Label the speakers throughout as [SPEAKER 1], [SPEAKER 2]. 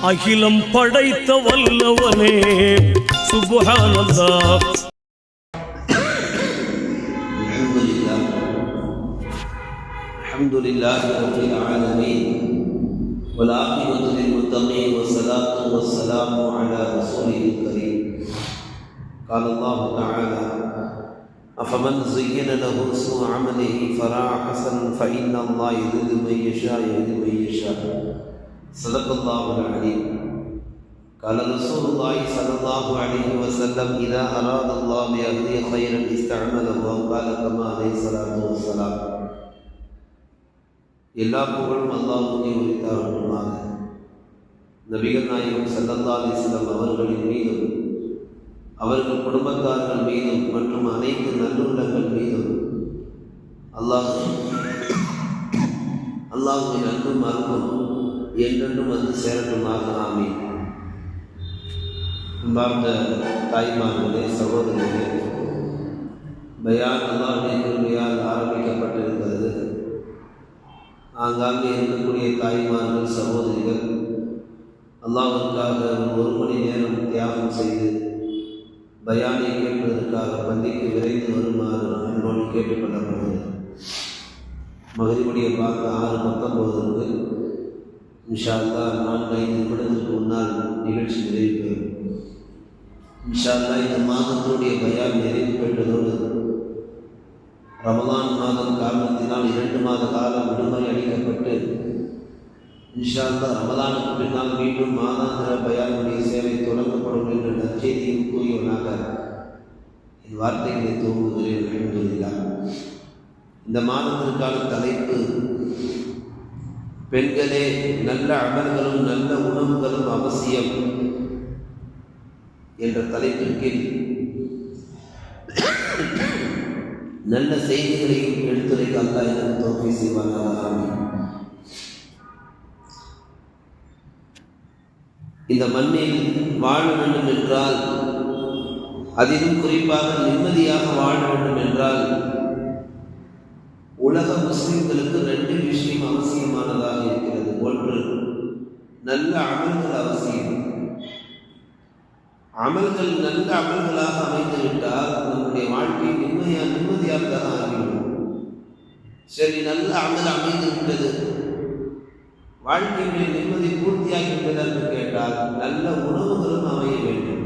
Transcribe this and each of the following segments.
[SPEAKER 1] அகிலம் படைத்த வல்லவனே சுப்ஹானல்லாஹ்.
[SPEAKER 2] அல்ஹம்துலில்லாஹி ரப்பில் ஆலமீன் வல் ஆகிபத்து லில் முத்தகீன் வஸ்ஸலாத்து வஸ்ஸலாமு அலா ரசூலில் கரீம். قال الله تعالى أفمن زين له سوء عمله فرأى حسنا فإن الله يهدي من يشاء صدق الله العليم. قال رسول الله صلى الله عليه وسلم إذا أراد الله بأهله خيرا استعمله أو قال كما عليه الصلاة والسلام. எல்லா புகழும் அல்லாஹ்வுக்கே உரித்தாகட்டுமாக. நபிகள் நாயகம் ஸல்லல்லாஹு அலைஹி வஸல்லம் அவர்களின் மீதும் அவர்கள் குடும்பத்தார்கள் மீதும் மற்றும் அனைத்து நல்லுள்ளங்கள் மீதும் அல்லாஹ்வின் அன்பும் அருளும் என்றென்றும் வந்து சேரட்டுமாக. ஆமீன். அன்பார்ந்த தாய்மார்களே, சகோதரர்களே, பயான் அல்லாஹ்வுடைய கிருபையால் ஆரம்பிக்கப்பட்டிருக்கிறது. ஆங்காங்கே இருக்கக்கூடிய தாய்மார்கள், சகோதரிகள் அல்லாஹ்வுக்காக 1 மணி நேரம் தியாகம் செய்து பயானை கேட்பதற்காக பள்ளிக்கு விரைந்து வருமாறு என்னோடு கேட்டுக்கொள்ளப்படுகிறது. மகரிபுடைய பார்க்க 6:19 இன்ஷா அல்லாஹ் 4-5 நிமிடத்திற்கு முன்னால் நிகழ்ச்சி நிறைவு பெறும். இன்ஷா அல்லாஹ் இந்த மாதத்தினுடைய பயான் நிறைவு பெற்றதோடு ரமலான் மாதம் காரணத்தினால் 2 மாத காலம் விடுமுறை அளிக்கப்பட்டு இன்ஷா அல்லாஹ் ரமலானுக்கு பின்னால் மீண்டும் மாதாந்திர பயானுடைய சேவை தொடங்கப்படும் என்ற நற்செய்தியும் கூறியவனாக என் வார்த்தைகளை துவங்குகிறேன். அல்ஹம்துலில்லாஹ். இந்த மாதத்திற்கான தலைப்பு பெண்களே, நல்ல அமல்களும் நல்ல உணவுகளும் அவசியம் என்ற தலைப்பிற்கு நல்ல செய்திகளையும் எடுத்துரைக்க அல்லாஹ் எனக்கு தௌஃபீக் செய்வானாக. ஆமீன். இந்த மண்ணில் வாழ வேண்டும் என்றால், அதிலும் குறிப்பாக நிம்மதியாக வாழ வேண்டும் என்றால், உலக முஸ்லிம்களுக்கு 2 விஷயம் அவசியமானதாக இருக்கிறது. ஒன்று, நல்ல அமல்கள் அவசியம். அமல்கள் நல்ல அமல்களாக அமைந்துவிட்டால் நம்முடைய வாழ்க்கை நிம்மதியானதாக ஆகிவிடும். சரி, நல்ல அமல் அமைந்து விட்டது, வாழ்க்கையிலே நிம்மதி பூர்த்தியாகிவிட்டது என்று கேட்டால் நல்ல உணவுகளும் அமைய வேண்டும்.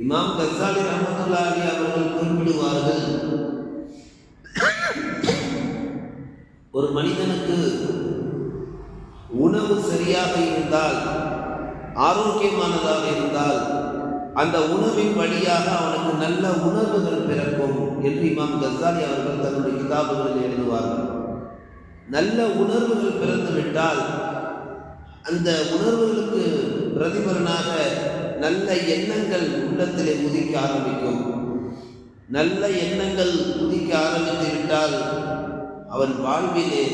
[SPEAKER 2] இமாம் கஸ்ஸாலி ரஹ்மத்துல்லாஹி அலைஹி அவர்கள் குறிப்பிடுவார்கள், ஒரு மனிதனுக்கு உணவு சரியாக இருந்தால், ஆரோக்கியமானதாக இருந்தால், அந்த உணவின் வழியாக அவனுக்கு நல்ல உணர்வுகள் பிறக்கும் என்று இமாம் கஸ்ஸாலி அவர்கள் தன்னுடைய கிதாபுகளில் எழுதுவார்கள். நல்ல உணர்வுகள் பிறந்துவிட்டால் அந்த உணர்வுகளுக்கு பிரதிபலனாக நல்ல எண்ணங்கள் உள்ளத்திலே உதிக்க ஆரம்பிக்கும். நல்ல எண்ணங்கள் உதிக்க ஆரம்பித்து விட்டால் அவன் வாழ்விலே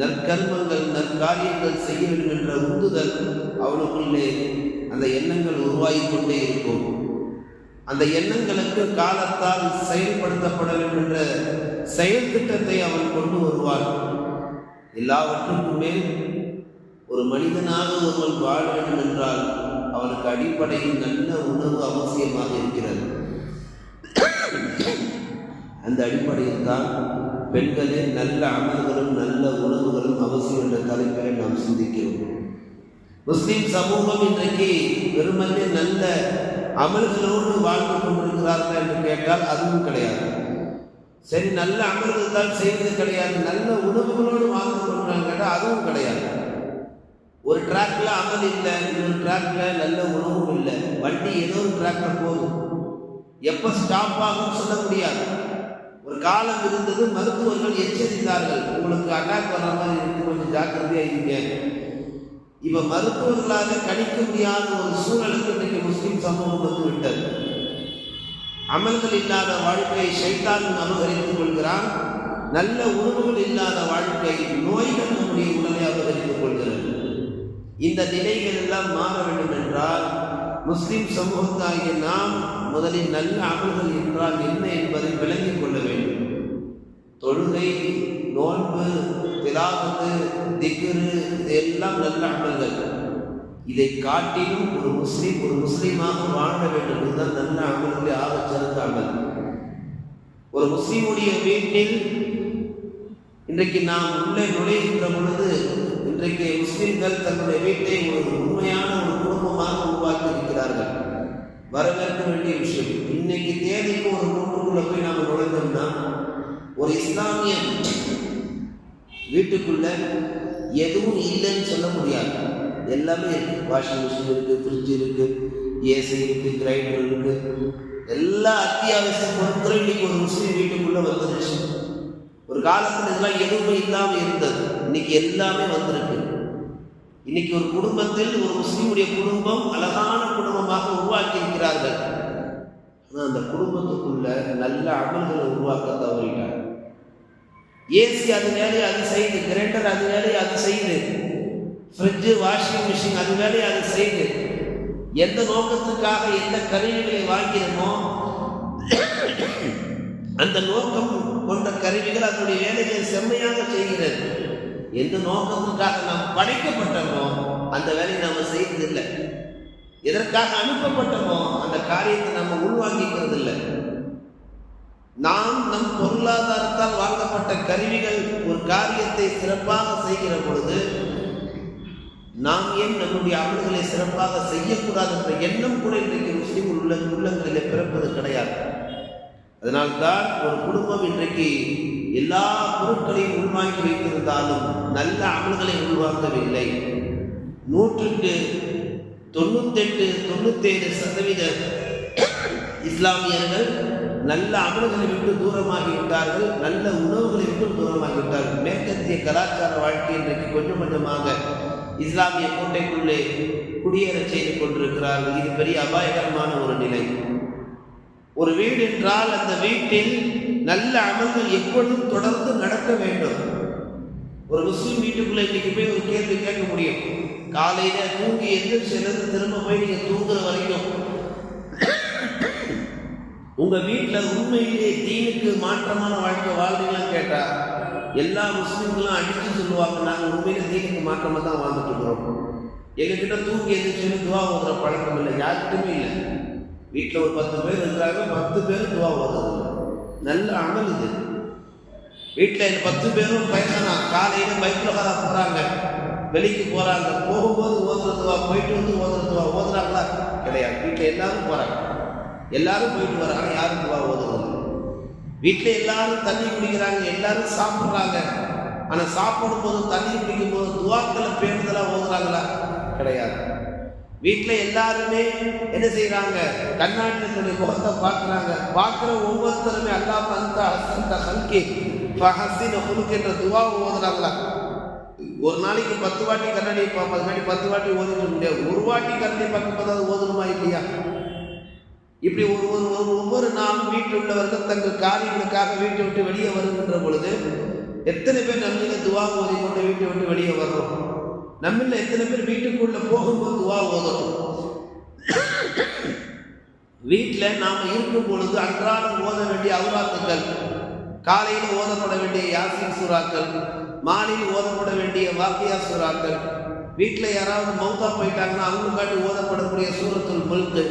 [SPEAKER 2] நற்கர்மங்கள், நற்காரியங்கள் செய்ய வேண்டும் என்ற உந்துதல் அவனுக்குள்ளே அந்த எண்ணங்கள் உருவாகிக்கொண்டே இருக்கும். அந்த எண்ணங்களுக்கு காலத்தால் செயல்படுத்தப்பட வேண்டும் என்ற செயல் திட்டத்தை அவன் கொண்டு வருவான். எல்லாவற்றுக்கும் மேல் ஒரு மனிதனாக ஒருவன் வாழ வேண்டும் என்றால் அவனுக்கு அடிப்படையில் நல்ல உணவு அவசியமாக இருக்கிறது. அந்த அடிப்படையில் தான் பெண்களே, நல்ல அமல்களும் நல்ல உணவுகளும் அவசியம் என்ற தலைப்பை நாம் சிந்திக்கிறோம். முஸ்லிம் சமூகம் இன்றைக்கு வெறுமனே நல்ல அமல்களோடு வாழ்ந்து கொண்டிருக்கிறார்கள் என்று கேட்டால் அதுவும் கிடையாது. சரி, நல்ல அமல்கள் தான் செய்வது கிடையாது, நல்ல உணவுகளோடு வாழ்ந்து கொண்டிருக்கிறாங்க கேட்டால் அதுவும் கிடையாது. ஒரு ட்ராக்ல அமல் இல்லை, இன்னொரு ட்ராக்ல நல்ல உணவும் இல்லை. வண்டி ஏதோ ஒரு ட்ராக்ல போகுது, எப்போ ஸ்டாப் ஆகும் சொல்ல முடியாது. ஒரு காலம் இருந்தது, மருத்துவர்கள் எச்சரித்தார்கள், உங்களுக்கு அட்டாக் வர்ற மாதிரி இருக்கு, கொஞ்சம் ஜாக்கிரதையாக இருங்க. இப்போ மருத்துவர்களாக கணிக்க முடியாத ஒரு சூழலுக்கு இன்றைக்கு முஸ்லிம் சமூகம் வந்து விட்டது. அமல்கள் இல்லாத வாழ்க்கை ஷைத்தான் அபகரித்துக் கொள்கிறான். நல்ல உணவுகள் இல்லாத வாழ்க்கை நோய்கள் நம்முடைய உடலை அபகரித்துக் கொள்கிறது. இந்த நிலைகள் எல்லாம் மாற வேண்டும் என்றால் முஸ்லிம் சமூகத்தாகிய நாம் முதலில் நல்ல அமல்கள் என்றால் என்ன என்பதை விளங்கிக் கொள்ள வேண்டும். தொழுகை, நோன்பு, திலாவத்து, திக்ரு எல்லாம் நல்ல அமல்கள். இதை காட்டிலும் ஒரு முஸ்லீமாக வாழ வேண்டும். இதுதான் நல்ல அமல்களே ஆக சிறந்த அமல். ஒரு முஸ்லீமுடைய வீட்டில் இன்றைக்கு நாம் உள்ளே நுழைகின்ற பொழுது இன்றைக்கு முஸ்லிம்கள் தன்னுடைய வீட்டை ஒரு உண்மையான ஒரு குடும்பமாக உருவாக்கி இருக்கிறார்கள். வரவேற்க வேண்டிய விஷயம். இன்னைக்கு தேதிக்கு ஒரு வீட்டுக்குள்ள போய் நாம் நுழைந்தோம்னா ஒரு இஸ்லாமிய வீட்டுக்குள்ள எதுவும் இல்லைன்னு சொல்ல முடியாது. எல்லாமே இருக்கு. வாஷிங் மிஷின் இருக்கு, ஃப்ரிட்ஜ் இருக்கு, ஏசி இருக்கு, கிரைண்டர் இருக்கு, எல்லா அத்தியாவசிய பொருட்களும் இன்னைக்கு ஒரு முஸ்லீம் வீட்டுக்குள்ள வந்துருச்சு. ஒரு காலத்தில் இதெல்லாம் எதுவுமே இல்லாமல் இருந்தது. இன்னைக்கு எல்லாமே வந்திருக்கு. இன்னைக்கு ஒரு குடும்பத்தில் ஒரு முஸ்லீமுடைய குடும்பம் அழகான குடும்பமாக உருவாக்கி இருக்கிறார்கள். ஆனால் அந்த குடும்பத்துக்குள்ள நல்ல அமல்களை உருவாக்க தவறிட்டார். ஏசி அது வேலையை அது செய்து, கிரைண்டர் அது வேலையை அது செய்து, ஃப்ரிட்ஜு வாஷிங் மிஷின் அது வேலையை அது செய்து, எந்த நோக்கத்துக்காக எந்த கருவிகளை வாங்கினமோ அந்த நோக்கம் கொண்ட கருவிகள் அதனுடைய வேலைகளை செம்மையாக செய்கிறது. எந்த நோக்கத்துக்காக நாம் படைக்கப்பட்டோமோ அந்த வேலையை நாம் செய்வதில்லை. எதற்காக அனுப்பப்பட்டோமோ அந்த காரியத்தை நம்ம உள்வாங்கிக்கிறது இல்லை. நாம் நம் பொருளாதாரத்தால் வாங்கப்பட்ட கருவிகள் ஒரு காரியத்தை சிறப்பாக செய்கிற பொழுது நாம் ஏன் நம்முடைய அமல்களை சிறப்பாக செய்யக்கூடாது என்ற எண்ணம் கூட இன்றைக்கு முஸ்லீம் உள்ளங்களிலே பிறப்பது கிடையாது. அதனால்தான் ஒரு குடும்பம் இன்றைக்கு எல்லா பொருட்களையும் உள்வாங்கி வைத்திருந்தாலும் நல்ல அமல்களை உள்வாங்கவில்லை. 100க்கு 98-97% இஸ்லாமியர்கள் நல்ல அமல்களை விட்டு தூரமாகிவிட்டார்கள், நல்ல உணவுகளை விட்டு தூரமாகிவிட்டார்கள். மேற்கத்திய கலாச்சார வாழ்க்கை இன்றைக்கு கொஞ்சம் கொஞ்சமாக இஸ்லாமிய கோட்டைக்குள்ளே குடியேற செய்து கொண்டிருக்கிறார்கள். இது பெரிய அபாயகரமான ஒரு நிலை. ஒரு வீடு என்றால் அந்த வீட்டில் நல்ல அமல்கள் எப்பொழுதும் தொடர்ந்து நடக்க வேண்டும். ஒரு முஸ்லீம் வீட்டுக்குள்ள இன்னைக்கு போய் ஒரு கேள்வி கேட்க முடியும். காலையில தூங்கி எந்திரிச்சிலிருந்து திரும்ப போய் நீங்க தூங்குற வரைக்கும் உங்க வீட்டில் உண்மையிலேயே தீனுக்கு மாற்றமான வாழ்க்கை வாழ்றீங்களான்னு கேட்டா எல்லா முஸ்லீம்களும் அடிச்சு சொல்லுவாங்க, நாங்கள் உண்மையில தீனுக்கு மாற்றமாக தான் வாழ்ந்துட்டு இருக்கிறோம். எங்ககிட்ட தூங்கி எந்திரிச்சு துவா ஓதுற பழக்கம் இல்லை, யாருக்குமே இல்லை. வீட்டில் ஒரு 10 பேர் இருக்கிறாங்க, 10 பேரும் துவா ஓதுறது நல்ல அமல். இது வீட்டில் 10 பேரும் பயணம் காலையில் பைக்குலகாரா போகிறாங்க, வெளிக்கு போகிறாங்க, போகும்போது ஓதுறதுவா, போயிட்டு வந்து ஓதுறதுவா, ஓதுறாங்களா கிடையாது. வீட்டில் எல்லாரும் போகிறாங்க, எல்லாரும் போயிட்டு வராங்க, யாரும் துவா ஓதுறது. வீட்டில் எல்லாரும் தண்ணி குடிக்கிறாங்க, எல்லாரும் சாப்பிட்றாங்க. ஆனால் சாப்பிடும் போது தண்ணி குடிக்கும் போது துவாக்களை பேணுதலாக ஓதுறாங்களா கிடையாது. வீட்டில் எல்லாருமே என்ன செய்யறாங்க, கண்ணாடியினுடைய முகத்தை பார்க்குறாங்க. பார்க்குற ஒவ்வொருத்தருமே அல்லாஹ் அந்த ஹசந்த ஹல்கி ஃபஹஸின ஹுலுக் என்ற துவாவை ஓதுறாங்களா? ஒரு நாளைக்கு 10 வாட்டி கண்ணாடியை பார்ப்பது மாதிரி 10 வாட்டி ஓதிட்டு முடியாது. ஒரு வாட்டி கண்ணாடி பார்க்கும்போது அது ஓதணுமா இல்லையா? இப்படி ஒவ்வொரு நாளும் வீட்டில் உள்ளவர்கள் தங்கள் காரியங்களுக்காக வீட்டை விட்டு வெளியே வருகின்ற பொழுது எத்தனை பேர் நம்மள துவா ஓதி கொண்டு வீட்டை விட்டு வெளியே வர்றோம்? நம்மள எத்தனை பேர் வீட்டுக்குள்ள போகும்போது துவா ஓதணும்? வீட்டில் நாம் இருக்கும் பொழுது அன்றாடம் ஓத வேண்டிய அவுராத்துக்கள், காலையில் ஓதப்பட வேண்டிய யாசின் சூறாக்கள், மாலையில் ஓதப்பட வேண்டிய வாக்கியா சூறாக்கள், வீட்டில் யாராவது மௌத்தா போயிட்டாங்கன்னா அவங்களுக்காட்டி ஓதப்படக்கூடிய சூரத்துல் முல்க்,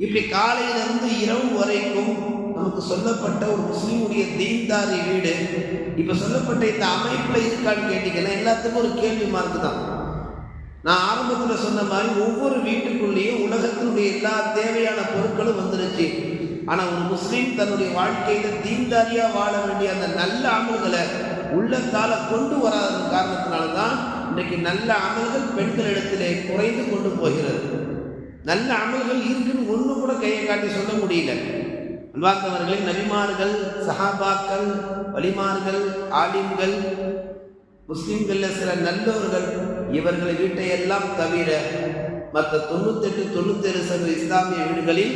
[SPEAKER 2] இப்படி காலையிலிருந்து இரவு வரைக்கும் நமக்கு சொல்லப்பட்ட ஒரு முஸ்லீமுடைய தீன்தாரி வீடு இப்போ சொல்லப்பட்ட இந்த அமைப்பில் இருக்கான்னு கேட்டீங்கன்னா எல்லாத்துக்கும் ஒரு கேள்வி மார்க்கு தான். நான் ஆரம்பத்தில் சொன்ன மாதிரி ஒவ்வொரு வீட்டுக்குள்ளேயும் உலகத்தினுடைய எல்லா தேவையான பொருட்களும் வந்துருச்சு. ஆனால் ஒரு முஸ்லீம் தன்னுடைய வாழ்க்கையில் தீன்தாரியாக வாழ வேண்டிய அந்த நல்ல அமல்களை உள்ளத்தால் கொண்டு வராத காரணத்தினால்தான் இன்றைக்கு நல்ல அமல்கள் பெண்களிடத்திலே குறைந்து கொண்டு போகிறது. நல்ல அமல்கள் இருக்குன்னு ஒன்று கூட கையை காட்டி சொல்ல முடியல. அன்பார்ந்தவர்களே, நபிமார்கள், சஹாபாக்கள், வலிமார்கள், ஆலிம்கள், முஸ்லிம்களில் சில நல்லவர்கள், இவர்களை வீட்டையெல்லாம் தவிர மற்ற 98-97% இஸ்லாமிய வீடுகளில்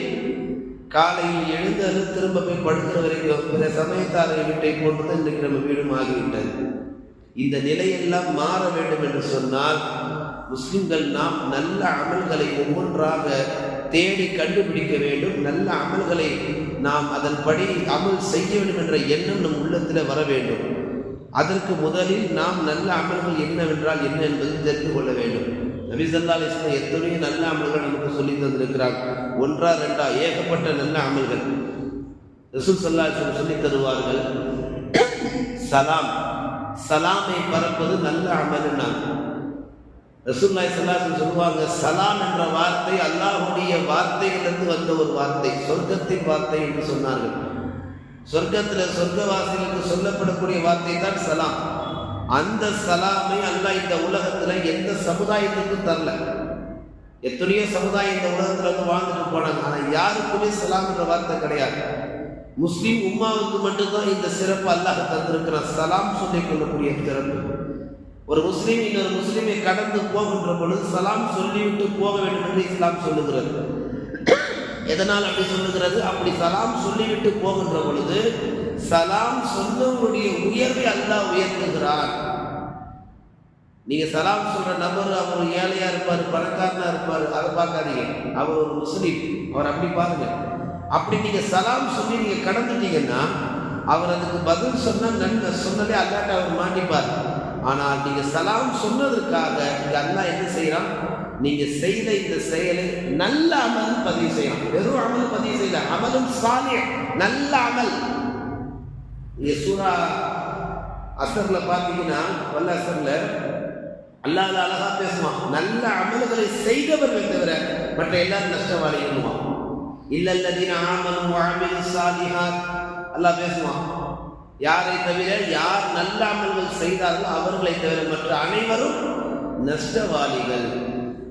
[SPEAKER 2] காலையில் எழுந்து திரும்ப போய் படுக்கிற வரைக்கும் பிற சமயத்தாரை வீட்டை போன்றது இன்றைக்கு நம்ம வீடும் ஆகிவிட்டது. இந்த நிலையெல்லாம் மாற வேண்டும் என்று சொன்னால் முஸ்லிம்கள் நாம் நல்ல அமல்களை ஒவ்வொன்றாக தேடி கண்டுபிடிக்க வேண்டும். நல்ல அமல்களை நாம் அதன்படி அமல் செய்ய வேண்டும் என்ற எண்ணம் நம் உள்ளத்தில் வர வேண்டும். அதற்கு முதலில் நாம் நல்ல அமல்கள் என்னவென்றால் என்ன என்பதை தெரிந்து கொள்ள வேண்டும். நபி ஸல்லல்லாஹு அலைஹி வஸல்லம் எத்தனையோ நல்ல அமல்கள் நமக்கு சொல்லி தந்திருக்கிறாங்க. ஒன்றா ரெண்டா ஏகப்பட்ட நல்ல அமல்கள் ரசூல் ஸல்லல்லாஹு அலைஹி வஸல்லம் சொல்லி தருவார்கள். சலாமை பரப்பது நல்ல அமல்னா ரசூலுல்லாஹி ஸல்லல்லாஹு அலைஹி வஸல்லம் சொல்லுவாங்க, சலாம் என்ற வார்த்தை அல்லாஹ்வுடைய வார்த்தையிலிருந்து வந்த ஒரு வார்த்தை, சொர்க்கத்தின் வார்த்தை என்று சொன்னார்கள். சொர்க்கத்தில் சொர்க்கவாசிகளுக்கு சொல்லப்படக்கூடிய வார்த்தை தான் சலாம். அந்த சலாமை அல்லாஹ் இந்த உலகத்தில் எந்த சமுதாயத்துக்கும் தரல. எத்தனையோ சமுதாயம் இந்த உலகத்தில் வந்து வாழ்ந்துட்டு போனாங்க, ஆனால் யாருக்குமே சலாம் என்ற வார்த்தை கிடையாது. முஸ்லீம் உம்மாவுக்கு மட்டும்தான் இந்த சிறப்பு அல்லாஹ் தந்திருக்கிறான், சலாம் சொல்லிக் கொள்ளக்கூடிய சிறப்பு. ஒரு முஸ்லீம் இன்னொரு முஸ்லீமை கடந்து போகின்ற பொழுது சலாம் சொல்லிவிட்டு போக வேண்டும் என்று இஸ்லாம் சொல்லுகிறது. எதனால் அப்படி சொல்லுகிறது? அப்படி சலாம் சொல்லிவிட்டு போகின்ற பொழுது சலாம் சொன்னவருடைய உயர்வை அல்லாஹ் உயர்த்துகிறார். நீங்க சலாம் சொல்ற நபர் அவர் ஏழையா இருப்பார், பணக்காரனா இருப்பார், அதை பார்க்காதீங்க. அவர் ஒரு முஸ்லீம், அவர் அப்படி பாருங்க. அப்படி நீங்க சலாம் சொல்லி நீங்க கடந்துட்டீங்கன்னா அவர் அதுக்கு பதில் சொன்னா நன்மை சொன்னதே அல்லாட்ட அவர் மாட்டிப்பார். ஆனால் நீங்க சலாம் சொன்னதற்காக இங்க அல்லாஹ் என்ன செய்யறான்? நீங்க செய்த இந்த செயலை நல்ல அமல் பதிவு செய்யலாம். வெறும் அமல் பதிவு செய்யல, அமலும் சாலிஹ், நல்ல அமல். நீங்க சூரா அஸ்ர்ல பாத்தீங்கன்னா, வல்ல அஸ்ர்ல அல்லாஹ் அழகா பேசுவான், நல்ல அமல்களை செய்தவர்கள் தவிர மற்ற எல்லாரும் நஷ்டவாளிகளும். இல்லல்லதீன ஆமனு வ அமிலுஸ் ஸாலிஹாத் அல்லாஹ் பேசுவான். யாரை தவிர, யார் நல்ல அமல்கள் செய்தார்களோ அவர்களை தவிர மற்ற அனைவரும் நஷ்டவாளிகள்.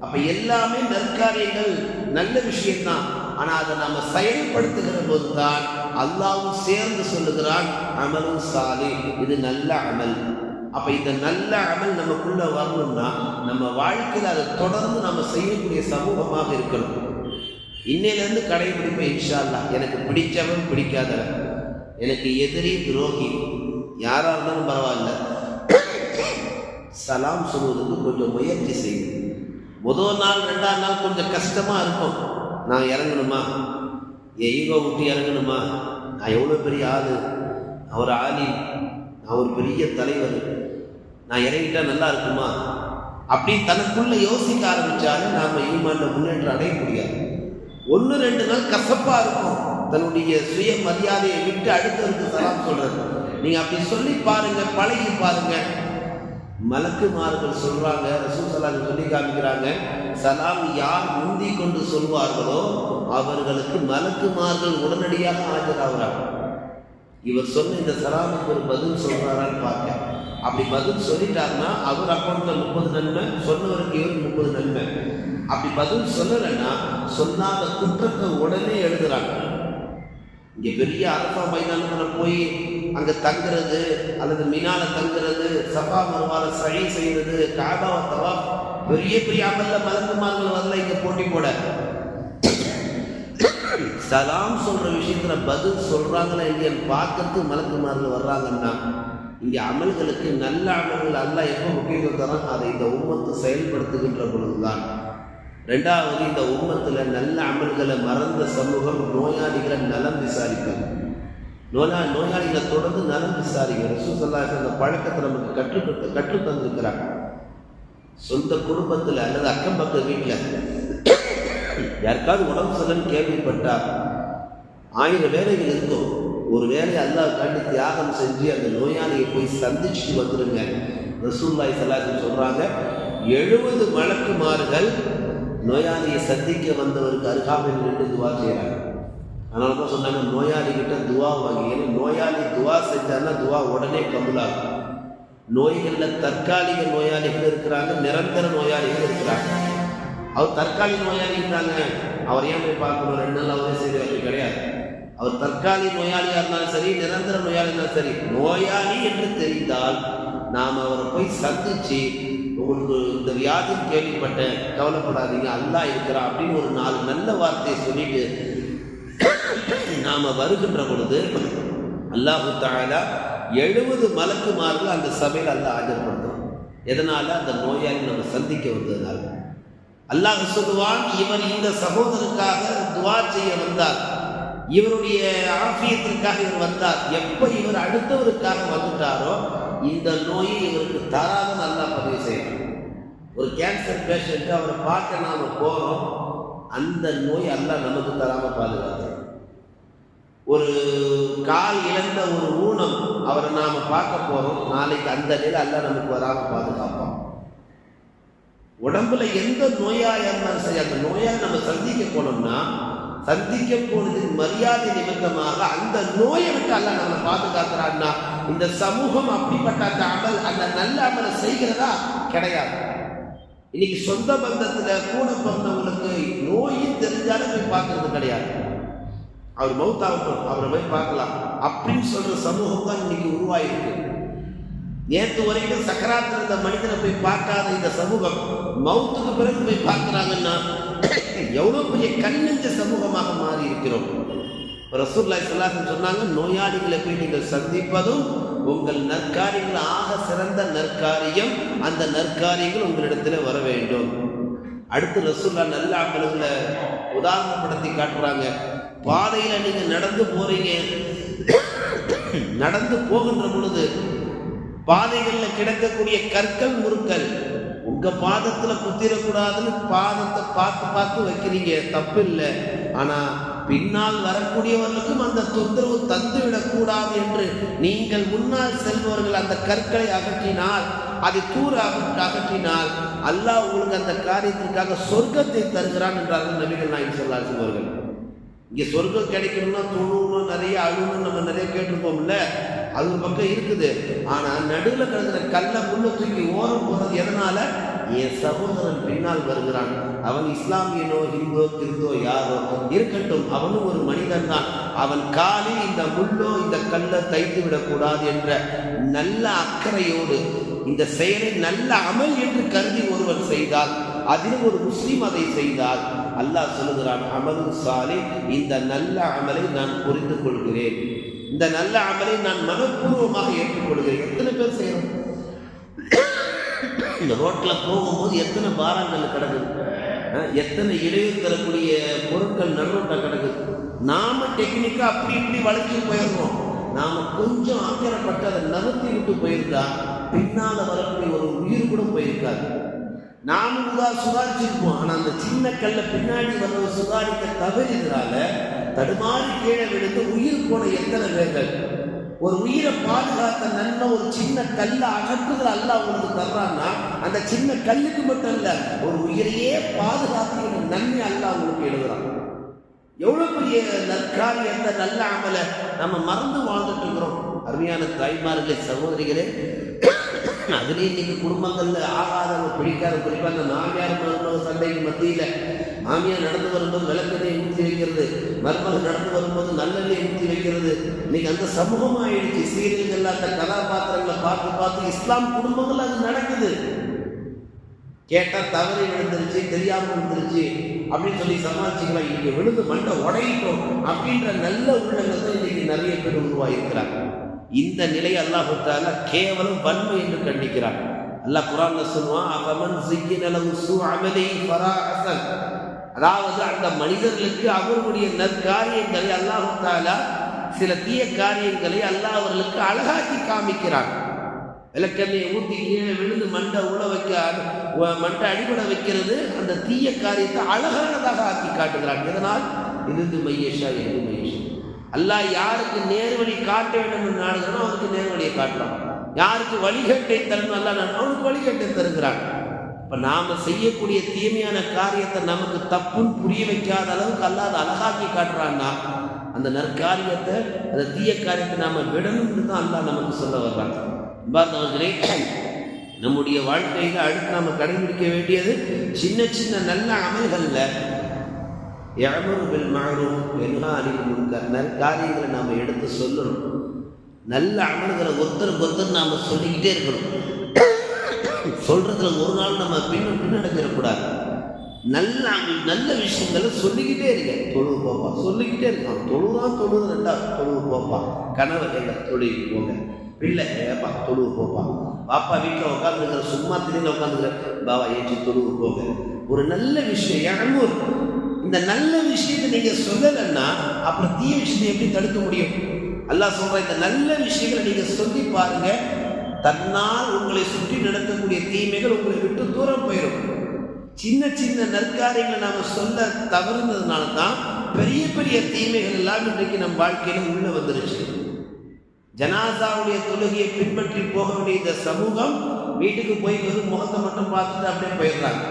[SPEAKER 2] அப்ப எல்லாமே நற்காரியங்கள், நல்ல விஷயம்தான். ஆனா அதை நாம செயல்படுத்துகிற போதுதான் அல்லாஹ்வும் சேர்ந்து சொல்லுகிறான், அமலும் சாலிஹ், இது நல்ல அமல். அப்ப இந்த நல்ல அமல் நமக்குள்ள வரணும்னா நம்ம வாழ்க்கையில் அதை தொடர்ந்து நம்ம செய்யக்கூடிய சமூகமாக இருக்கணும். இன்னையிலிருந்து கடைபிடிப்பேன் இன்ஷா அல்லாஹ். எனக்கு பிடிச்சவன் பிடிக்காதவன், எனக்கு எதிரி துரோகி யாரா இருந்தாலும் பரவாயில்ல, சலாம் சொல்வதற்கு கொஞ்சம் முயற்சி செய்யும். முதல் நாள் ரெண்டாம் நாள் கொஞ்சம் கஷ்டமா இருக்கும். நான் இறங்கணுமா, என் ஈகோ விட்டு இறங்கணுமா, நான் எவ்வளோ பெரிய ஆளு, நான் ஒரு ஆளி, நான் ஒரு பெரிய தலைவர், நான் இறங்கிட்டா நல்லா இருக்குமா, அப்படி தனக்குள்ள யோசிக்க ஆரம்பிச்சாலும் நாம ஈமான்ல முன்னேற்றம் அடைய முடியாது. 1-2 நாள் கசப்பா இருக்கும், தன்னுடைய சுய மரியாதையை விட்டு அடுத்தவருக்கு சலாம் சொல்றது. நீங்க அப்படி சொல்லி பாருங்க, பழகி பாருங்க. மலக்குமார்கள் சொல்றாங்க, ரசூல் ஸல்லல்லாஹு சொல்லி காமிக்கிறாங்க, சலாம் யார் முந்தி கொண்டு சொல்வார்களோ அவர்களுக்கு மலக்குமார்கள் உடனடியாக ஆஜராகிறாங்க. இவர் சொன்ன இந்த சலாமுக்கு ஒரு பதில் சொல்றாரான்னு பார்க்க. அப்படி பதில் சொல்லிட்டாருன்னா அவர் அக்கௌண்ட்ல 30 நன்மை, சொன்னவருக்கு இவர் 30 நன்மை. அப்படி பதில் சொல்லலைன்னா சொன்னாத குற்றத்தை உடனே எழுதுறாங்க. இங்கே பெரிய அரபா மைதானத்தில் போய் அங்கே தங்குறது, அல்லது மினால தங்குறது, சஃபா மர்வால சஹி செய்கிறது, காபாவை தவாஃப், பெரிய பெரிய அமல்ல மலக்குமார்கள் வரல இங்கே போட்டி போட. சலாம் சொல்ற விஷயத்துல பதில் சொல்றாங்களா இல்லையான்னு பார்க்கறதுக்கு மலக்குமார்கள் வர்றாங்கன்னா, இங்கே அமல்களுக்கு நல்ல அமல்கள் அல்லாஹ் எப்போ முக்கியத்துவம் தரான்? அதை இந்த உம்மத்து செயல்படுத்துகின்ற பொழுதுதான். ரெண்டாவது, இந்த உம்மத்தில் நல்ல அமல்களை மறந்த சமூகம் நோயாளிகளை நலம் விசாரிக்கும். நோயாளிகளை தொடர்ந்து நலம் விசாரிக்க ரசூல் ஸல்லல்லாஹு அலைஹி வஸல்லம் அந்த பழக்கத்தை நமக்கு கற்று தந்திருக்கிறாங்க. சொந்த குடும்பத்தில் அல்லது அக்கம் பக்க வீட்டில் யாருக்காவது உடம்பு சரியில்லைன்னு கேள்விப்பட்டா 1000 வேலைகள் இருக்கும், ஒரு வேலையை அல்லாஹ்வுக்காண்டி தியாகம் செஞ்சு அந்த நோயாளியை போய் சந்திச்சுட்டு வந்துருங்க. ரசூலுல்லாஹி ஸல்லல்லாஹு அலைஹி வஸல்லம் சொல்றாங்க, 70 மலக்குமார்கள் நோயாளியை சந்திக்க வந்தவருக்கு அருகாமையில் நின்று துவா செய்கிறாங்க. அதனால தான் சொன்னாங்க, நோயாளிகிட்ட துவா வாங்கி. ஏன்னா நோயாளி துவா செஞ்சாருன்னா துவா உடனே கபூலாகும். நோய்களில் தற்காலிக நோயாளிகள் இருக்கிறாங்க, நிரந்தர நோயாளிகள் இருக்கிறாங்க. அவர் தற்காலிக நோயாளிங்கிறாங்க, அவர் ஏன் போய் பார்க்கணும், 2 நாள் அவரே சரி, அப்படி கிடையாது. அவர் தற்காலிக நோயாளியாக இருந்தாலும் சரி, நிரந்தர நோயாளி இருந்தாலும் சரி, நோயாளி என்று தெரிந்தால் நாம் அவரை போய் சந்திச்சு, உங்களுக்கு இந்த வியாதின்னு கேள்விப்பட்டேன், கவலைப்படாதீங்க, அல்லாஹ் இருக்கிறான் அப்படின்னு ஒரு 4 நல்ல வார்த்தையை சொல்லிட்டு நாம் வருகின்ற பொழுது அல்லாஹு தஆலா 70 மலக்குமார்கள் அந்த சபையில் அல்லாஹ் ஆஜர்படுத்துவான். எதனால? அந்த நோயாளி நம்ம சந்திக்க வந்ததுனால. அல்லாஹ் சொல்லுவான், இவர் இந்த சகோதரருக்காக துவா செய்ய வந்தார், இவருடைய ஆஃபியத்திற்காக இவர் வந்தார். எப்போ இவர் அடுத்தவருக்காக வந்துட்டாரோ இந்த நோயை இவருக்கு தராதன்னு அல்லாஹ் பதிவு செய்யணும். ஒரு கேன்சர் பேஷண்ட் அவரை பார்க்க நாம போறோம், அந்த நோய் அல்லாஹ் நமக்கு தராம பாதுகாக்கிறோம். ஒரு கால் இழந்த ஒரு ஊனம் அவரை நாம பார்க்க போறோம், நாளைக்கு அந்த நிலை அல்லாஹ் நமக்கு வராம பாதுகாப்போம். உடம்புல எந்த நோயா இருந்தாலும் சரி, அந்த நோயால் நம்ம சந்திக்க போனோம்னா சந்திக்க போனதின் மரியாதை நிமித்தமாக அந்த நோயை விட்டு அல்லாஹ் நம்ம பாதுகாக்கிறான்னா இந்த சமூகம் அப்படிப்பட்ட அந்த அமல், அந்த நல்ல அமலை செய்கிறதா கிடையாது. இன்னைக்கு சொந்த பந்தத்துல கூட பிறந்தவங்களுக்கு நோயும் தெரிஞ்சாலும் போய் பார்க்கறது கிடையாது. அவர் மௌத்தாகட்டும், அவரை போய் பார்க்கலாம் அப்படின்னு சொல்ற சமூகம் தான் இன்னைக்கு உருவாயிருக்கு. நேற்று வரைக்கும் சக்கராத்தில் இருந்த மனிதனை போய் பார்க்காத இந்த சமூகம் மௌத்துக்கு பிறகு போய் பார்க்கிறாங்கன்னா எவ்வளவு பெரிய கண்ணெஞ்ச சமூகமாக மாறி இருக்கிறோம். ரசூலுல்லாஹி ஸல்லல்லாஹு அலைஹி வஸல்லம் சொன்னாங்க, நோயாளிகளை போய் நீங்கள் சந்திப்பதும் உங்கள் நற்காரியங்கள் ஆக சிறந்த நற்காரியம், அந்த நற்காரியங்கள் உங்களிடத்துல வர வேண்டும். அடுத்து ரசூலுல்லாஹ் நல்ல அமல்களை உதாரணப்படுத்தி காட்டுறாங்க. பாதையில நீங்க நடந்து போறீங்க, நடந்து போகின்ற பொழுது பாதைகளில் கிடக்கக்கூடிய கற்கள் முறுக்கல் உங்க பாதத்துல குத்திரக்கூடாதுன்னு பாதத்தை பார்த்து பார்த்து வைக்கிறீங்க, தப்பு இல்லை. ஆனா பின்னால் வரக்கூடியவர்களுக்கும் அந்த தொந்தரவு தந்து விடக்கூடாது என்று நீங்கள் முன்னால் செல்பவர்கள் அந்த கற்களை அகற்றினால், அதை தூர அகற்றினால் அல்லாஹ் உங்களுக்கு அந்த காரியத்திற்காக சொர்க்கத்தை தருகிறான் என்றார்கள் நபிகள் நாயகம் ஸல்லல்லாஹு அலைஹி வஸல்லம். இங்கே சொர்க்கம் கிடைக்கணும்னா தொழுணும், நிறைய அழுணும், நம்ம நிறைய கேட்டிருப்போம்ல, அது ஒரு பக்கம் இருக்குது. ஆனால் நடுவில் கிடக்கிற கல்லை முள்ள தூக்கி ஓரம் போகிறது எதனால? என் சகோதரன் பின்னால் வருகிறான், அவன் இஸ்லாமியனோ ஹிந்தோ கிறிஸ்தோ யாரோ இருக்கட்டும், அவனும் ஒரு மனிதன் தான், அவன் காலில் இந்த முள்ளோ இந்த கல்லை தைத்து விடக்கூடாது என்ற நல்ல அக்கறையோடு இந்த செயலை நல்ல அமல் என்று கருதி ஒருவன் செய்தால், அதிலும் ஒரு முஸ்லீம் அதை செய்தால் அல்லாஹ் சொல்லுகிறான், அமலு சாலிஹ், இந்த நல்ல அமலை நான் புரிந்து கொள்கிறேன், இந்த நல்ல அமலை நான் மனப்பூர்வமாக ஏற்றுக்கொள்கிறேன். எத்தனை பேர் செய்யறோம்? இந்த ரோட்ல போகும்போது எத்தனை பாரங்கள் கிடக்குது, எத்தனை இடையூறு தரக்கூடிய பொருட்கள் நடுரோட்டை கிடக்குது. நாம டெக்னிக்கா அப்படி இப்படி வளைச்சு போயிடுறோம். நாம கொஞ்சம் அக்கறைப்பட்டு அதை நகர்த்தி விட்டு போயிருந்தா பின்னால வரக்கூடிய ஒரு உயிர் கூட போயிருக்காது. நாமும் தான் சுதாரிச்சிருப்போம். ஆனா அந்த சின்ன கல்ல பின்னாடி வந்த சுதாரிக்க தவறினால தடுமாறி கீழே விழுந்து உயிர் போன எத்தனை பேர்கள். ஒரு உயிரை பாதுகாத்த நல்ல ஒரு சின்ன கல்லை அகற்றுதல் அல்லாஹ் உங்களுக்கு தர்றான்னா அந்த சின்ன கல்லுக்கு மட்டும் இல்ல, ஒரு உயிரையே பாதுகாத்து நன்மை அல்லாஹ் உங்களுக்கு எழுதுறான். எவ்வளவு பெரிய நற்காரியத்தை நல்ல அமலை நம்ம மறந்து வாழ்ந்துட்டு இருக்கிறோம். அருமையான தாய்மார்களே, சகோதரிகளே, அதுலேயும் இன்னைக்கு குடும்பங்கள்ல ஆகாதவங்க பிடிக்காத, குறிப்பாக அந்த மாமியார் மருமக சண்டைக்கு மத்தியில மாமியார் நடந்து வரும்போது விளக்கெண்ணெயை ஊற்றி வைக்கிறது, மருமகள் நடந்து வரும்போது நல்லெண்ணெயை ஊற்றி வைக்கிறது. இன்னைக்கு அந்த சமூகமாக ஆயிடுச்சு. சீரியல்கள் அந்த கதாபாத்திரங்களை பார்த்து பார்த்து இஸ்லாம் குடும்பங்கள் அது நடக்குது. கேட்டால் தவறி விழுந்துருச்சு, தெரியாமல் விழுந்துருச்சு அப்படின்னு சொல்லி சமாளிச்சுக்கலாம். இன்னைக்கு விழுந்து மண்டை உடையிட்டோம் அப்படின்ற நல்ல உள்ளங்கள் தான் இன்னைக்கு நிறைய பேர் உருவாயிருக்கிறாங்க. இந்த நிலை அல்லாஹ் தஆலா கேவலம் வன்மை என்று கண்டிக்கிறார். அல்லாஹ் குர்ஆன்ல சொல்வான், அஃபமன் ஸிய்யின லஹு ஸூஉ அமலிஹி ஃபராஅஸன், அதாவது அந்த மனிதர்களுக்கு அவர்களுடைய நற்காரியங்களை அல்லாஹ் தஆலா சில தீய காரியங்களை அல்லாஹ் அவர்களுக்கு அழகாக்கி காமிக்கிறான். விளக்கெண்ணெயை ஊற்றி கீழே விழுந்து மண்டை உள்ள வைக்க, மண்டை அடிபட வைக்கிறது, அந்த தீய காரியத்தை அழகானதாக ஆக்கி காட்டுகிறான். இதனால் இருந்து மையேஷா என்று மையேஷா, அல்லாஹ் யாருக்கு நேர்வழி காட்ட வேண்டும் என்று நாடுகிறோம் அவருக்கு நேர்வழியை காட்டலாம். யாருக்கு வழிகேட்டை தரணும் அல்லாஹ் அவனுக்கு வழிகேட்டை தருகிறான். இப்போ நாம் செய்யக்கூடிய தீமையான காரியத்தை நமக்கு தப்புன்னு புரிய வைக்காத அளவுக்கு அல்லாஹ் அதை அழகாக்கி காட்டுறான்னா அந்த நற்காரியத்தை, அந்த தீய காரியத்தை நாம் விடணும்னு தான் அல்லாஹ் நமக்கு சொல்ல வர்றாங்க. பார்த்தவர்களே, நம்முடைய வாழ்க்கையில் அடுத்து நாம் கடைபிடிக்க வேண்டியது சின்ன சின்ன நல்ல அமல்களில் யஅமுரு பில் மஅரூஃப் வயன்ஹா அனில் முன்கர், நற்காரியங்களை நாம் எடுத்து சொல்லணும். நல்ல அமல்களை ஒருத்தருக்கு நாம் சொல்லிக்கிட்டே இருக்கணும். சொல்றதுல ஒரு நாள் நம்ம பின்னடைஞ்சிடக்கூடாது. நல்ல விஷயங்களை சொல்லிக்கிட்டே இருக்க. தொழுவு போப்பா சொல்லிக்கிட்டே இருக்கான். தொழுது ரெண்டாவது தொழுவு போப்பா, கணவர் எங்க தொழுவி போங்க, பிள்ளை ஏப்பா தொழுவு போப்பா, பாப்பா வீட்டில் உட்காந்துருக்கிற சும்மா திடீர்னு உட்காந்துக்கிற பாபா ஏற்றி தொழுவு போங்க. ஒரு நல்ல விஷயம் யஅமுர், இந்த நல்ல விஷயத்தை நீங்க சொல்லலைன்னா அப்புறம் தீய விஷயத்தை எப்படி தடுக்க முடியும்? அல்லாஹ் சொல்ற இந்த நல்ல விஷயங்களை நீங்க சொல்லி பாருங்க, தன்னால் உங்களை சுற்றி நடக்கக்கூடிய தீமைகள் உங்களை விட்டு தூரம் போயிடும். சின்ன சின்ன நற்காரியங்களை நாம் சொல்ல தவறுனதுனால தான் பெரிய பெரிய தீமைகள் எல்லாம் இன்றைக்கு நம் வாழ்க்கையில் உள்ள வந்துருச்சு. ஜனாசாவுடைய தொழுகையை பின்பற்றி போக வேண்டிய இந்த சமூகம் வீட்டுக்கு போய் வெறும் முகத்தை மட்டும் பார்த்துட்டு அப்படியே போயிடுறாங்க.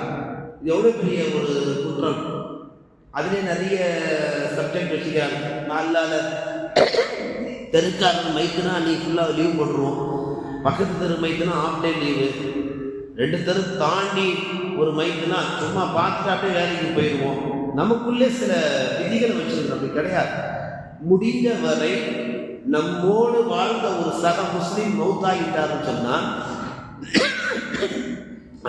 [SPEAKER 2] இது எவ்வளோ பெரிய ஒரு குற்றம். அதிலே நிறைய சப்ஜெக்ட் வச்சுக்கிறாங்க. நாளால் தெருக்காரன் மைக்குனா நீ ஃபுல்லாக லீவ் போட்டுருவோம், பக்கத்து தெரு மைக்குனா ஆஃப் டே லீவு, 2 தெரு தாண்டி ஒரு மைக்குனா சும்மா பார்த்துட்டு அப்படியே வேலைக்கு போயிடுவோம். நமக்குள்ளே சில விதிகளை வச்சுருக்கோம். அப்படி கிடையாது. முடிந்த வரை நம்மோடு வாழ்ந்த ஒரு சக முஸ்லீம் மௌத்தாகிட்டாருன்னு சொன்னால்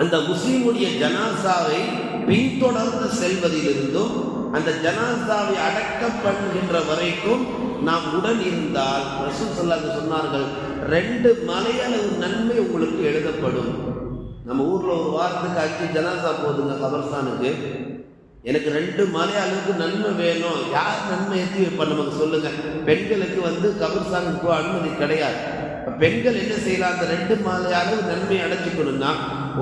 [SPEAKER 2] அந்த முஸ்லீமுடைய ஜனாசாவை பின்தொடர்ந்து செல்வதிலிருந்தும் அந்த ஜனாசாவை அடக்கம் பண்ணுகின்ற வரைக்கும் நாம் உடன் இருந்தால் ரசூல் ஸல்லல்லாஹு அலைஹி சொன்னார்கள் 2 மலையளவு நன்மை உங்களுக்கு எழுதப்படும். நம்ம ஊரில் ஒரு வாரத்துக்கு 5 ஜனாசா போதுங்க கபர்ஸ்தானுக்கு. எனக்கு 2 மலை அளவுக்கு நன்மை வேணும். யார் நன்மை ஏற்றி வைப்பா நமக்கு சொல்லுங்க. பெண்களுக்கு கபர்ஸ்தானுக்கு போக அனுமதி கிடையாது. பெண்கள் என்ன செய்யலாம்? அந்த 2 மலை அளவு நன்மையை அடைச்சிக்கணும்னா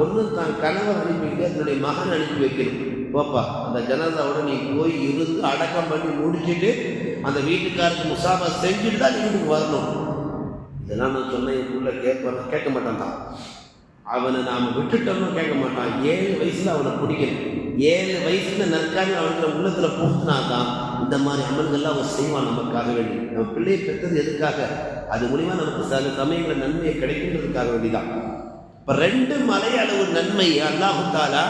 [SPEAKER 2] ஒன்று தான் கணவர் அனுப்பிக்கிட்டு தன்னுடைய மகன் அனுப்பி வைக்கணும். போப்பா அந்த ஜனாசாவோட நீ போய் இருந்து அடக்கம் பண்ணி முடிச்சுட்டு அந்த வீட்டுக்காருக்கு முசாபா செஞ்சுட்டு தான் வீட்டுக்கு வரணும். இதெல்லாம் நான் சொன்னேன். என் பிள்ளை கேட்க மாட்டான் தான். அவனை நாம் விட்டுட்டோம்னு கேட்க மாட்டான். 7 வயசுல அவனை பிடிக்கணும். 7 வயசுல நற்காணி அவனுக்கு உள்ளத்தில் பூசினா தான் இந்த மாதிரி அமல்கள்லாம் அவன் செய்வான் நமக்காக வேண்டி. நம்ம பிள்ளையை பெற்றது எதுக்காக? அது மூலிமா நமக்கு சில சமயங்களில் நன்மையை கிடைக்கின்றதுக்காக வேண்டிதான். இப்போ 2 மலை அளவு நன்மை அல்லாஹ் தஆலா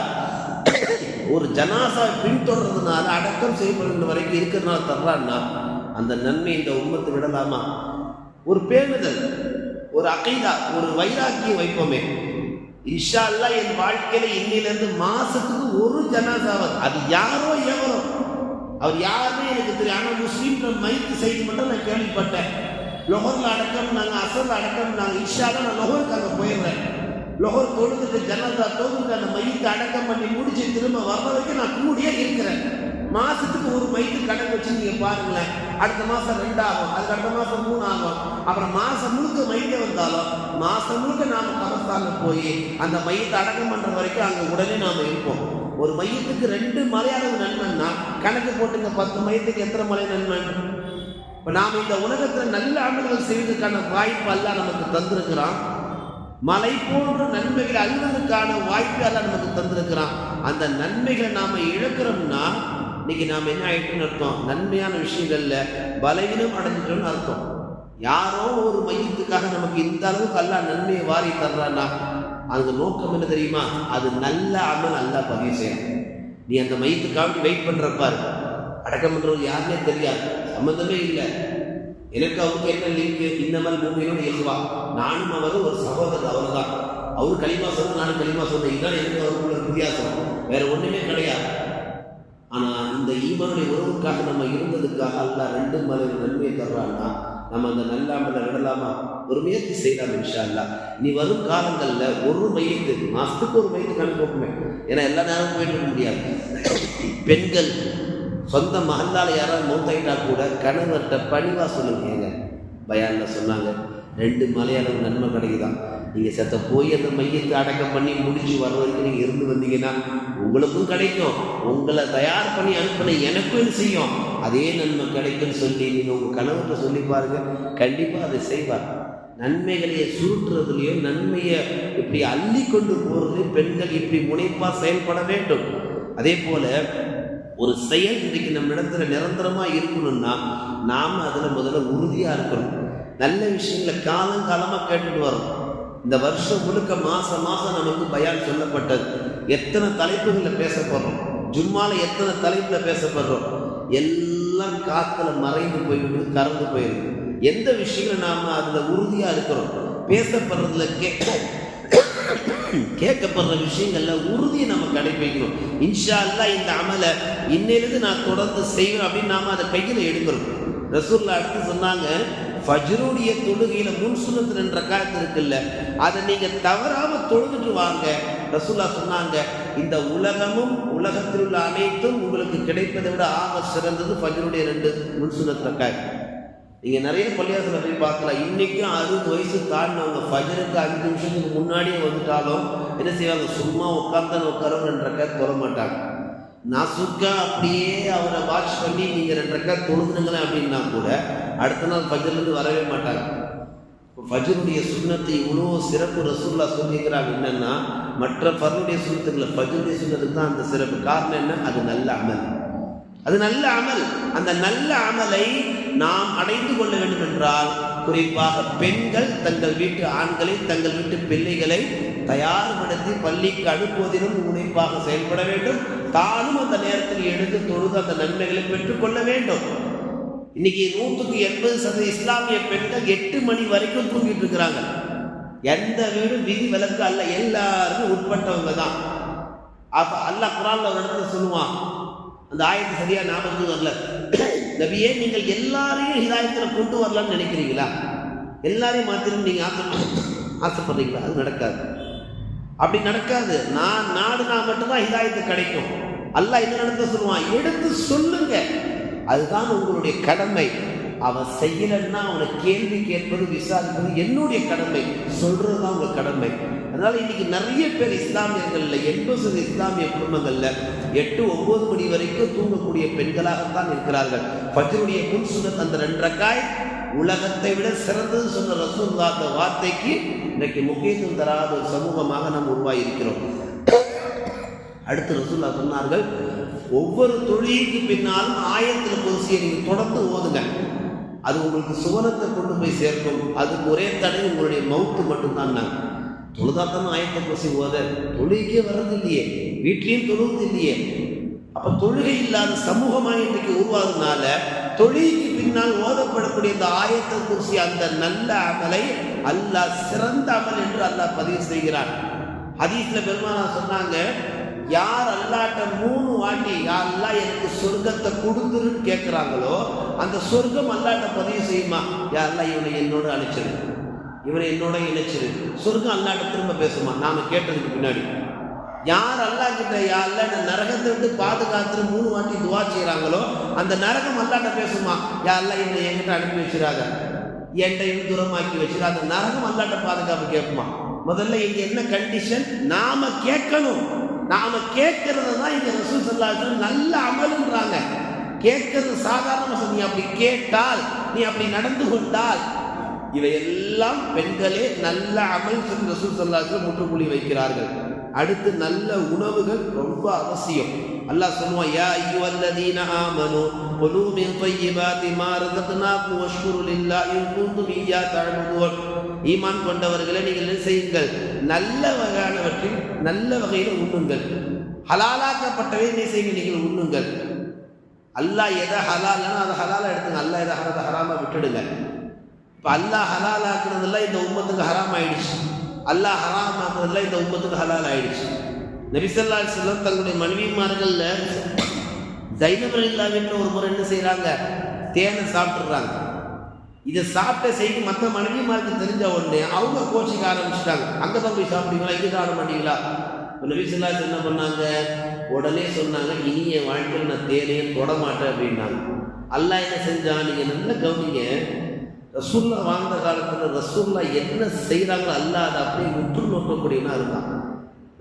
[SPEAKER 2] ஒரு ஜனாசா பின்தொடர்றதுனால அடக்கம் செய்யப்படுகின்ற வரைக்கும் இருக்கிறதுனால தர்றான்னா அந்த நன்மை இந்த உம்மத்தை விடலாமா? ஒரு பேணுதல், ஒரு அகைதா, ஒரு வைராக்கியம் வைப்போமே. இன்ஷா அல்லாஹ் என் வாழ்க்கையில இன்னிலிருந்து மாசத்துக்கு ஒரு ஜனாசாவது, அது யாரோ எவரோ, அவர் யாருமே எனக்கு தெரியும். ஆனால் முஸ்லீம்கள் மைத்து செய்தி மட்டும் நான் கேள்விப்பட்டேன். லொஹர்ல அடக்கம் நாங்கள், அசல் அடக்கம் நாங்கள். இன்ஷா அல்லாஹ் நான் லொஹருக்கு அங்கே போயிடுறேன். லொஹர் தொழுதுட்டு ஜனாசா தொழுதுட்டு அந்த மையத்தை அடக்கம் பண்ணி முடிச்சு திரும்ப வர்ற வரைக்கும் நான் கூடியே இருக்கிறேன். மாசத்துக்கு ஒரு மைத்து கணக்கு வச்சு நீங்க பாருங்களேன். அடுத்த மாசம் 2 ஆகும், அதுக்கு அடுத்த மாசம் 3 ஆகும். அப்புறம் மாசம் முழுக்க மைத்த வந்தாலும் மாசம் முழுக்க நாம கபர்ஸ்தான்ல போய் அந்த மையத்தை அடக்கம் பண்ற வரைக்கும் அங்க உடனே நாம இருப்போம். ஒரு மையத்துக்கு 2 மலையளவு நன்மைன்னா கணக்கு போட்டுங்க, 10 மையத்துக்கு எத்தனை மலை நன்மை? இப்ப நாம இந்த உலகத்துல நல்ல அமல்கள் செய்வதற்கான வாய்ப்பு எல்லாம் நமக்கு தந்திருக்கிறான். மலை போன்ற நன்மைகளை அழுவதற்கான வாய்ப்பு எல்லாம் நமக்கு தந்திருக்கிறான். அந்த நன்மைகளை நாம இழக்கிறோம்னா இன்னைக்கு நாம் என்ன ஆயிட்டுன்னு அர்த்தம்? நன்மையான விஷயங்கள்ல பலவீனம் அடைஞ்சிட்டோம்னு அர்த்தம். யாரோ ஒரு மையத்துக்காக நமக்கு இந்த அளவுக்கு அல்லாஹ் நன்மையை வாரி தர்றான்னா அந்த நோக்கம் என்ன தெரியுமா? அது நல்ல அமல் அல்லாஹ் பதிவு செய்யணும். நீ அந்த மையத்துக்காக வெயிட் பண்றப்பாரு, அடக்கம் பண்றது யாருன்னே தெரியாது, சம்மந்தமே இல்லை, எனக்கு அவருக்கு என்ன லிங்க்? இன்னமல் மூமினூன இஹ்வா, நானும் அவரும் ஒரு சகோதரர், அவர் தான். அவரு களிமா சொன்ன, நானும் களிமா சொன்னேன். இதுதான் எனக்கு அவருக்குள்ள வித்தியாசம், வேற ஒண்ணுமே கிடையாது. ஆனா இந்த ஈமானுடைய உறவுக்காக நம்ம இருந்ததுக்காக அல்லாஹ் 2 மலை நன்மையை தர்றான்னா நம்ம அந்த நல்லாமலை விடலாமா? ஒரு முயற்சி செய்யலாம் இன்ஷா அல்லாஹ். இனி வரும் காலங்கள்ல ஒரு மையத்து, மாசத்துக்கு ஒரு மையத்து கணக்கு வைப்போமே. ஏன்னா எல்லா நேரம் போயிட்டு இருக்க முடியாது. பெண்கள் சொந்த மகளால் யாராவது மௌத்தாயிட்டா கூட கணவர்கிட்ட பணிவா சொல்லுங்க. பயான்ல சொன்னாங்க 2 மலையளவு நன்மை கிடைக்குதான். நீங்கள் செத்த போய் அந்த மையத்தை அடக்கம் பண்ணி முடிச்சு வர வரைக்கும் நீங்கள் இருந்து வந்தீங்கன்னா உங்களுக்கும் கிடைக்கும், உங்களை தயார் பண்ணி அனுப்பின எனக்கும் செய்யும், அதே நன்மை கிடைக்குன்னு சொல்லி நீங்கள் உங்கள் கணவர்கிட்ட சொல்லி பாருங்க, கண்டிப்பாக அதை செய்வார். நன்மைகளையே சுருட்டுறதுலையோ நன்மையை இப்படி அள்ளி கொண்டு போகிறது பெண்கள் இப்படி முனைப்பாக செயல்பட வேண்டும். அதே போல ஒரு செயல் இன்றைக்கு நம்ம இடத்துல நிரந்தரமாக இருக்கணும்னா நாம் அதில் முதல்ல உறுதியாக இருக்கணும். நல்ல விஷயங்களை காலங்காலமாக கேட்டுட்டு வரோம். இந்த வருஷம் முழுக்க மாதம் மாதம் நமக்கு பயான் சொல்லப்பட்டது. எத்தனை தலைப்புகளில் பேசப்படுறோம், ஜும்மால எத்தனை தலைப்பில் பேசப்படுறோம், எல்லாம் காத்துல மறைந்து போயிடுது, கறந்து போயிடுது. எந்த விஷயங்களை நாம் அதில் உறுதியாக இருக்கிறோம், பேசப்படுறதுல கேட்கப்படுற விஷயங்கள்ல உறுதியை நம்ம கடைபிடிக்கணும். இன்ஷா அல்லாஹ் இந்த அமலை இன்னிலிருந்து நான் தொடர்ந்து செய்வேன் அப்படின்னு நாம அதை கையில் எடுக்கிறோம். ரசூலுல்லாஹ் அடுத்து சொன்னாங்க, ஃபஜ்ருடைய தொழுகையில முன் சுன்னத்து 2 ரக்காத் இருக்குல்ல, அதை நீங்க தவறாம தொழுதுட்டு வாங்க. ரசூலுல்லாஹ் சொன்னாங்க, இந்த உலகமும் உலகத்தில் உள்ள அனைத்தும் உங்களுக்கு கிடைப்பதை விட ஆக சிறந்தது ஃபஜ்ருடைய 2 முன் சுன்னத்து ரக்காத். நீங்கள் நிறைய பள்ளியாசல போய் பார்க்கலாம். இன்றைக்கும் 60 வயசு தாண்டினவங்க ஃபஜருக்கு 5 நிமிஷத்துக்கு முன்னாடியே வந்துட்டாலும் என்ன செய்வாங்க, சும்மா உட்கார்ந்தானு உட்காரவங்க 2 ரக்காத் தொழ மாட்டாங்க. நாசுக்கா அப்படியே அவரை வாட்ச் பண்ணி நீங்கள் 2 ரக்காத் தொழுதுங்களேன் அப்படின்னா கூட அடுத்த நாள் ஃபஜர்லேருந்து வரவே மாட்டாங்க. ஃபஜருடைய சுன்னத்தை இவ்வளோ சிறப்பு ரசூலுல்லாஹ் சொல்லிக்கிறாங்க. என்னென்னா மற்ற ஃபர்லுடைய சுன்னத்துக்களை ஃபஜருடைய சுன்னத்துக்கு தான் அந்த சிறப்பு. காரணம் என்ன? அது நல்ல அமல், அது நல்ல அமல். அந்த நல்ல அமலை நாம் அடைந்து கொள்ள வேண்டும் என்றால் குறிப்பாக பெண்கள் தங்கள் வீட்டு ஆண்களை, தங்கள் வீட்டு பிள்ளைகளை தயார்படுத்தி பள்ளிக்கு அனுப்புவதிலும் முனைப்பாக செயல்பட வேண்டும். தானும் அந்த நேரத்தில் எழுந்து தொழுது அந்த நன்மைகளை பெற்றுக்கொள்ள வேண்டும். இன்னைக்கு 100% இஸ்லாமிய பெண்கள் 8 மணி வரைக்கும் தூங்கிட்டு இருக்கிறாங்க. எந்த வீடும் விதி விலக்கு அல்ல, எல்லாருமே உட்பட்டவங்க தான். அப்ப அல்லாஹ் குர்ஆன்ல ஒரு இடத்துல சொல்லுவான், அந்த ஆயத்து சரியா ஞாபகம் வரல, நபியே நீங்கள் எல்லாரையும் ஹிதாயத்தில் கொண்டு வரலான்னு நினைக்கிறீங்களா? எல்லாரையும் மாத்திரம் நீங்க ஆசைப்படுறீங்களா? அது நடக்காது, அப்படி நடக்காது. நான் நாடுனா மட்டும்தான் ஹிதாயத்து கிடைக்கும். அல்லாஹ் என்ன நடத்த சொல்லுவான், எடுத்து சொல்லுங்க, அதுதான் உங்களுடைய கடமை. அவன் செய்யலன்னா அவனை கேள்வி கேட்பது, விசாரிப்பது என்னுடைய கடமை, சொல்றதுதான் உங்க கடமை. அதனால இன்னைக்கு நிறைய பேர் இஸ்லாமியர்கள்ல 80% இஸ்லாமிய குடும்பங்கள்ல 8-9 மணி வரைக்கும் தூங்கக்கூடிய பெண்களாகத்தான் இருக்கிறார்கள். ஃபஜ்ருடைய முன் சுன்னத் அந்த 2 ரக்காத் உலகத்தை விட சிறந்தது சொன்ன ரசூலுல்லாஹ் அந்த வார்த்தைக்கு இன்றைக்கு முக்கியத்துவம் தராத ஒரு சமூகமாக நாம் உருவாகி இருக்கிறோம். அடுத்து ரசூலுல்லாஹ் சொன்னார்கள், ஒவ்வொரு தொழுகைக்கு பின்னாலும் ஆயத்தில் குர்சியை நீங்கள் தொடர்ந்து ஓதுங்க, அது உங்களுக்கு சுவனத்தை கொண்டு போய் சேர்க்கும். அதுக்கு ஒரே தடை உங்களுடைய மவுத்து மட்டும்தான். நான் தொழுதாத்தான் ஆயத்தை குர்சி ஓத, தொழுகைக்கே வர்றது இல்லையே, வீட்லேயும் தொழுவது இல்லையே. அப்போ தொழுகை இல்லாத சமூகமாக இன்றைக்கு உருவாகுதுனால தொழுகைக்கு பின்னால் ஓதப்படக்கூடிய இந்த ஆயத்தை குர்சி அந்த நல்ல அமலை அல்லாஹ் சிறந்த அமல் என்று அல்லாஹ் பதிவு செய்கிறார். ஹதீஸ்ல பெருமானார் சொன்னாங்க, யார் அல்லாட்ட 3 வாட்டி யா அல்லாஹ் எனக்கு சொர்க்கத்தை கொடுத்துருன்னு கேட்குறாங்களோ அந்த சொர்க்கம் அல்லாட்ட பதிவு செய்யுமா, யா அல்லாஹ் இவனை என்னோட அழைச்சிரு, இவனை என்னோட இணைச்சிரு. சொர்க்கம் அல்லாட்ட திரும்ப பேசுமா நாம கேட்டதுக்கு பின்னாடி. யார் அல்லாஹ் கிட்ட யா அல்லாஹ் இந்த நரகத்தை விட்டு பாதுகாத்து 3 வாட்டி துவா செய்கிறாங்களோ அந்த நரகம் அல்லாட்ட பேசுமா, யா அல்லாஹ் இவனை என்கிட்ட அனுப்பி வச்சிடாத, என்கிட்ட தூரமாக்கி வச்சிரு. அந்த நரகம் அல்லாட்ட பாதுகாப்பு கேட்குமா. முதல்ல இங்க என்ன கண்டிஷன், நாம கேட்கணும். நாம கேட்கறது தான் இங்க ரசூல் ஸல்லல்லாஹு அலைஹி வஸல்லம் நல்ல அமல்ன்றாங்க. கேட்கறது சாதாரண, நீ அப்படி கேட்டால், நீ அப்படி நடந்து கொண்டால், இவையெல்லாம் பெண்களே நல்ல அமல் சொல்லி ரசூல் ஸல்லல்லாஹு அலைஹி வஸல்லம் முற்றுப்புள்ளி வைக்கிறார்கள். அடுத்து நல்ல உணவுகள் ரொம்ப அவசியம். அல்லாஹ் சொல்லுவான், யா அய்யுஹல்லதீன ஆமனு குலூ மின் தையிபாத்தி மா ரஸக்னாக்கும் வஷ்குரு லில்லாஹி இன் குன்தும் இய்யா தஅபுதூன். ஈமான் கொண்டவர்களை நீங்கள் என்ன செய்யுங்கள், நல்ல வகையானவற்றில் நல்ல வகையில் உண்ணுங்கள், ஹலாலாக்கப்பட்டவை என்ன செய்யுங்க, நீங்கள் உண்ணுங்கள். அல்லாஹ் எதை ஹலால்னா அதை ஹலாலா எடுத்துங்க, அல்லாஹ் எதை ஹராமா விட்டுடுங்க. இப்போ அல்லாஹ் ஹலால் ஆக்குறதெல்லாம் இந்த உம்மத்துக்கு ஹராம் ஆயிடுச்சு, அல்லாஹ் ஹராம் ஆக்குறதெல்லாம் இந்த உம்மத்துக்கு ஹலால் ஆயிடுச்சு. நபி ஸல்லல்லாஹு அலைஹி வஸல்லம் தங்களுடைய மனைவிமார்கள்ல ஸைனப் ரலியல்லாஹு அன்ஹா ஒரு முறை என்ன செய்கிறாங்க, தேனை சாப்பிட்றாங்க. இதை சாப்பிட்ட செய்தி மற்ற மனைவிமாருக்கு தெரிஞ்ச உடனே அவங்க கோச்சிக்க ஆரம்பிச்சுட்டாங்க, அங்கே தான் போய் சாப்பிட்டீங்களா, இங்கே சாப்பிட மாட்டீங்களா. நபி ஸல்லல்லாஹு அலைஹி வஸல்லம் என்ன பண்ணாங்க, உடனே சொன்னாங்க, இனி என் வாழ்க்கையில் நான் தேனையும் தொட மாட்டேன் அப்படின்னாங்க. அல்லாஹ் என்ன செஞ்சான், நீங்கள் நல்ல கவனிங்க, ரசூல்லா வாழ்ந்த காலத்தில் ரசூல்லா என்ன செய்கிறாங்களோ அல்லாஹ் அதை அப்படியே உற்று நோக்கக்கூடியனா இருந்தான்.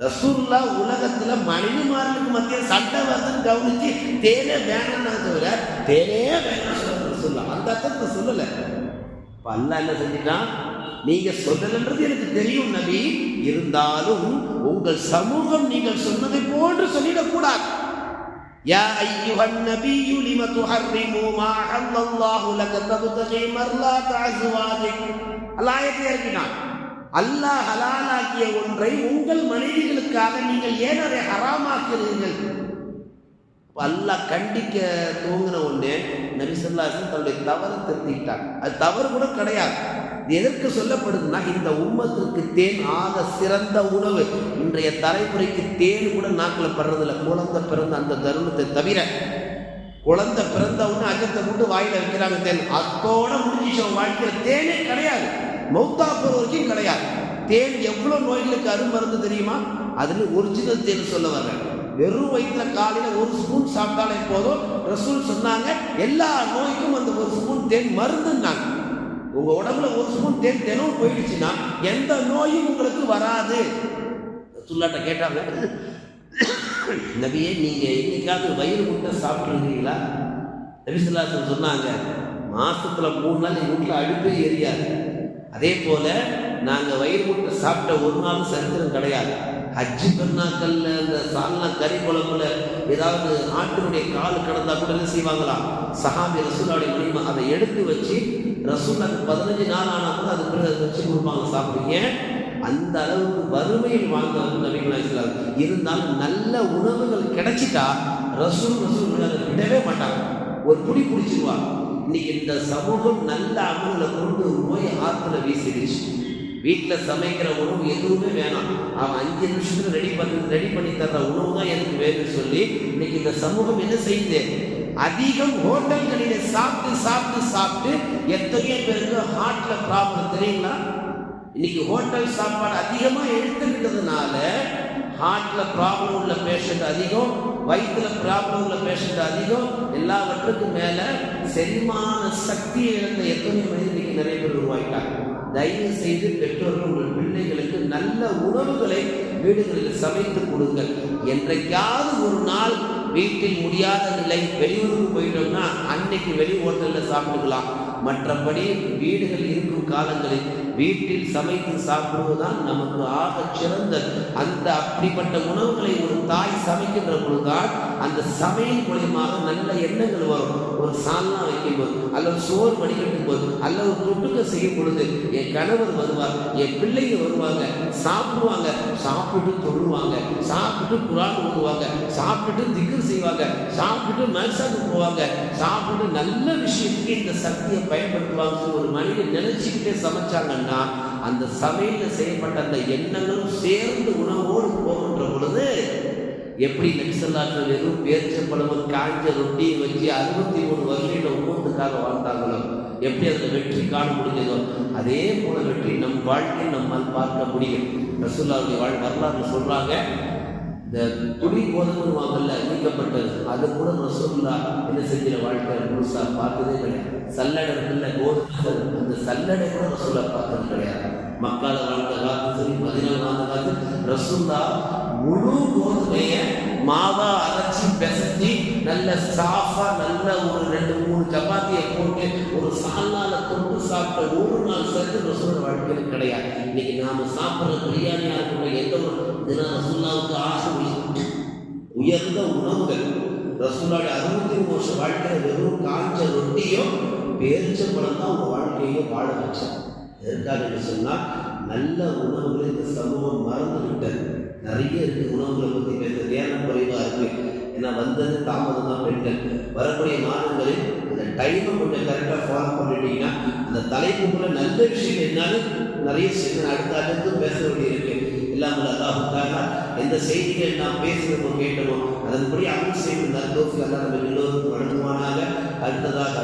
[SPEAKER 2] ரசூல்லா உலகத்துல மனைவிமார்களுக்கு மத்திய சண்டை வருதுன்னு கவனிச்சு தேனே வேணும்னா தவிர தேனே வேணும் சொல்ல அந்த அர்த்தத்தை சொல்லல. இப்ப அல்லாஹ் என்ன செஞ்சுட்டான், நீங்க சொல்லலன்றது எனக்கு தெரியும் நபி, இருந்தாலும் உங்கள் சமூகம் நீங்கள் சொன்னதை போன்று சொல்லிடக்கூடாது. யா அய்யுஹன் நபியு லிம துஹர்ரிமு மா அஹல்லல்லாஹு லக தப்தகி மர்லாத அஸ்வாஜிக். அல்லாஹ் ஆயத்தை இறக்கினான், அல்லாஹ் ஹலாலாக்கிய ஒன்றை உங்கள் மனைவிகளுக்காக நீங்கள் ஏன் அதை ஹராமாக்குறீர்கள். அல்லாஹ் கண்டிக்க தூங்கின ஒன்று நபி ஸல்லல்லாஹு அலைஹி வஸல்லம் தன்னுடைய தவறு திருத்திக்கிட்டாங்க. அது தவறு கூட கிடையாது. இது எதற்கு சொல்லப்படுதுன்னா, இந்த உம்மத்திற்கு தேன் ஆக சிறந்த உணவு. இன்றைய தலைமுறைக்கு தேன் கூட நாக்கில் படுறதில்ல. குழந்தை பிறந்த அந்த தருணத்தை தவிர, குழந்தை பிறந்த உடனே அஜத்தை கொண்டு வாயில வைக்கிறாங்க தேன், அதோட முடிஞ்சு வாழ்க்கையில் தேனே கிடையாது, மௌத்தா போற வரைக்கும் கிடையாது. தேன் எவ்வளவு நோய்களுக்கு அருமருந்து தெரியுமா, அதுல ஒரிஜினல் தேன் சொல்ல வர்றேன். வெறும் வயிற்றுல காலையில் ஒரு ஸ்பூன் சாப்பிட்டாலே போதும். ரசூல் சொன்னாங்க எல்லா நோய்க்கும் அந்த ஒரு ஸ்பூன் தேன் மருந்துன்னாங்க. உங்க உடம்புல ஒரு ஸ்பூன் தேன் தினம் போயிடுச்சுன்னா எந்த நோயும் உங்களுக்கு வராது. ரசூல்லாட்ட கேட்டாங்க, நபியே நீங்க என்னைக்காவது வயிறு முட்டை சாப்பிட்டுருக்கீங்களா? நபி ஸல்லல்லாஹு அலைஹி வஸல்லம் சொன்னாங்க, மாசத்துல 3 நாள் எங்கள் வீட்டில் அடுப்பே எரியாது. அதே போல நாங்கள் வயிறு முட்டை சாப்பிட்ட ஒரு நாளும் சரித்திரம் கிடையாது. ஹஜ்ஜு பெருநாக்கல்ல இந்த சால்னா கறி குழம்புல ஏதாவது ஆட்டினுடைய கால் கடந்தா கூட என்ன செய்வாங்களாம், சஹாபி ரசூலுடைய மணிமா அதை எடுத்து வச்சு ரசூலுக்கு 15 நாள் ஆனால் கூட அது பிறகு அதை வச்சு கொடுப்பாங்க சாப்பிடுங்க. அந்த அளவுக்கு வறுமையில் வாழ்ந்த நபிகள் இஸ்லாம் இருந்தாலும் நல்ல உணவுகள் கிடைச்சிட்டா ரசூல் அதை விடவே மாட்டாங்க. ஒரு புடி பிடிச்சிருவாங்க. இன்னைக்கு இந்த சமூகம் நல்ல அமல்களை கொண்டு நோய் ஆற்றுல வீசிடுச்சு. வீட்டில் சமைக்கிற உணவு எதுவுமே வேணாம், அவன் 5 நிமிஷத்துல ரெடி பண்ணி தர்ற உணவு தான் எனக்கு வேணும்னு சொல்லி இன்னைக்கு இந்த சமூகம் என்ன செய்யுது, அதிகம் ஹோட்டல்களிலே சாப்பிட்டு சாப்பிட்டு சாப்பிட்டு எத்தனையோ பேருக்கு ஹார்ட்ல ப்ராப்ளம் தெரியுங்களா? இன்னைக்கு ஹோட்டல் சாப்பாடு அதிகமாக எடுத்துக்கிட்டதுனால ஹார்ட்ல ப்ராப்ளம் உள்ள பேஷண்ட் அதிகம், வயிற்றுல ப்ராப்ளம் உள்ள பேஷண்ட் அதிகம், எல்லாவற்றுக்கும் மேல செரிமான சக்தியை இழந்த எத்தனை மனிதர் இன்னைக்கு நிறைய பேர் உருவாக்கிட்டாங்க. தயவு செய்து பெற்றோர்கள் உங்கள் பிள்ளைகளுக்கு நல்ல உணவுகளை வீடுகளில் சமைத்து கொடுங்கள். என்றைக்காவது ஒரு நாள் வீட்டில் முடியாத நிலை வெளியூருக்கு போயிட்டோம்னா அன்னைக்கு வெளி ஹோட்டலில் சாப்பிட்டுக்கலாம். மற்றபடி வீடுகள் இருக்கும் காலங்களில் வீட்டில் சமைத்து சாப்பிடுவதுதான் நமக்கு ஆக சிறந்தது. அந்த அப்படிப்பட்ட உணவுகளை ஒரு தாய் சமைக்கின்ற பொழுதுதான் அந்த சமையல் மூலியமாக நல்ல எண்ணங்கள் வரும். ஒரு சால்னா வைக்கும் போது, அல்லது சோறு வடிகட்டும் போது, அல்லது ஒரு தொட்டுக்க செய்யும் பொழுது என் கணவர் வருவார், என் பிள்ளைங்க வருவாங்க, சாப்பிடுவாங்க, சாப்பிட்டு தொழுவாங்க, சாப்பிட்டு குரான் ஓதுவாங்க, சாப்பிட்டு திக்ர் செய்வாங்க, சாப்பிட்டு மல்சாக்கு போவாங்க, சாப்பிட்டு நல்ல விஷயத்துக்கு இந்த சக்தியை பயன்படுத்துவாங்க. ஒரு மனிதன் நினைச்சுக்கிட்டே சமைச்சாங்கன்னா அந்த சமையலில் செய்யப்பட்ட அந்த எண்ணங்களும் சேர்ந்து உணவோடு போகின்ற பொழுது எப்படி நபி ஸல்லல்லாஹு அலைஹி வஸல்லம் வெறும் பேரிச்சம்பழமும் காய்ஞ்ச ரொட்டியை வச்சு 63 வருஷம் உம்மத்துக்காக வாழ்ந்தாங்களோ, எப்படி அதில் வெற்றி காண முடிஞ்சதோ அதே போல வெற்றி நம் வாழ்க்கையில் நம்மால் பார்க்க முடியும். ரசூலுல்லாஹுடைய வரலாறு சொல்றாங்க, இந்த துணி கோதுமைவாங்கல்ல நீக்கப்பட்டது அது கூட ரசூலுல்லாஹ் என்ன செஞ்சிட வாழ்க்கை முழுசா பார்த்ததே கிடையாது. சல்லடை இருக்குல்ல கோதுமை, அந்த சல்லடை கூட ரசூலுல்லாஹ் பார்த்தது கிடையாது. மக்கால வாழ்ந்த காலத்து சரி, மதீனால வாழ்ந்த காலத்து ரசூலுல்லாஹ் முழு கோதுமையை மாவா அரைச்சி பிசைஞ்சி நல்ல சாஃபா நல்ல ஒரு 2-3 சப்பாத்தியை போட்டு ஒரு சால்னால கொண்டு சாப்பிட்ட ஒரு நாள் சேர்த்து ரசூலுல்லாஹ் வாழ்க்கையில் கிடையாது. இன்னைக்கு நாம சாப்பிட்ற பிரியாணியாக இருக்கட்டும், எந்த ஒரு தினம் ரசூலுல்லாஹ்வுக்கு ஆசை உயர்ந்த உணவுகள். ரசூலுல்லாஹ்வுடைய 63 வருஷம் வாழ்க்கையில் வெறும் காஞ்ச ரொட்டியும் பேரிச்சம்பழம் தான் உங்கள் வாழ்க்கையை வாழ வச்சாங்க. எதற்காக என்று சொன்னால் நல்ல உணவுகளை இந்த சமூகம் மறந்து விட்டது. நிறைய இருக்குது உணவுகளை பற்றி பேச நேரம் குறைவாக இருக்குது. ஏன்னா வந்தது தாமதம் தான் பெண்கள். வரக்கூடிய மாதங்களில் அந்த டைமை கொஞ்சம் கரெக்டாக ஃபாலோ பண்ணிட்டீங்கன்னா அந்த தலைப்புக்குள்ள நல்ல விஷயம் என்னாலும் நிறைய அடுத்து பேச வேண்டியிருக்கு. இல்லாமல் அல்லாஹ்வுக்காக எந்த செய்திகள் நாம் பேசுகிறோமோ கேட்டோமோ அதன்படி அமல் செய்து நல்ல தோஃபிக் அல்லாஹ் நம்ம எல்லோருக்கும் வழங்குவானாக. அடுத்ததாக